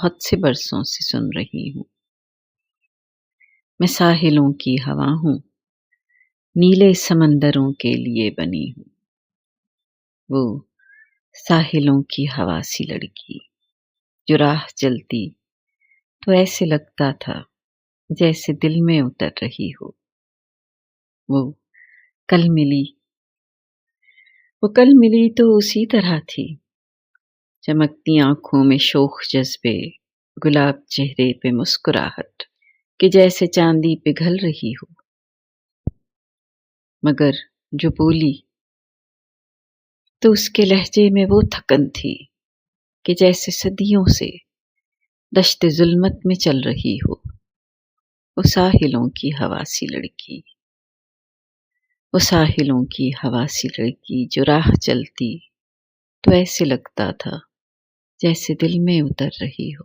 بہت سے برسوں سے سن رہی ہوں۔ میں ساحلوں کی ہوا ہوں، نیلے سمندروں کے لیے بنی ہوں۔ وہ ساحلوں کی ہوا سی لڑکی جو راہ چلتی تو ایسے لگتا تھا جیسے دل میں اتر رہی ہو۔ وہ کل ملی تو اسی طرح تھی، چمکتی آنکھوں میں شوخ جذبے، گلاب چہرے پہ مسکراہٹ کہ جیسے چاندی پگھل رہی ہو۔ مگر جو بولی تو اس کے لہجے میں وہ تھکن تھی کہ جیسے صدیوں سے دشت ظلمت میں چل رہی ہو۔ وہ ساحلوں کی ہوا سی لڑکی، وہ ساحلوں کی ہوا سی لڑکی جو راہ چلتی تو ایسے لگتا تھا جیسے دل میں اتر رہی ہو۔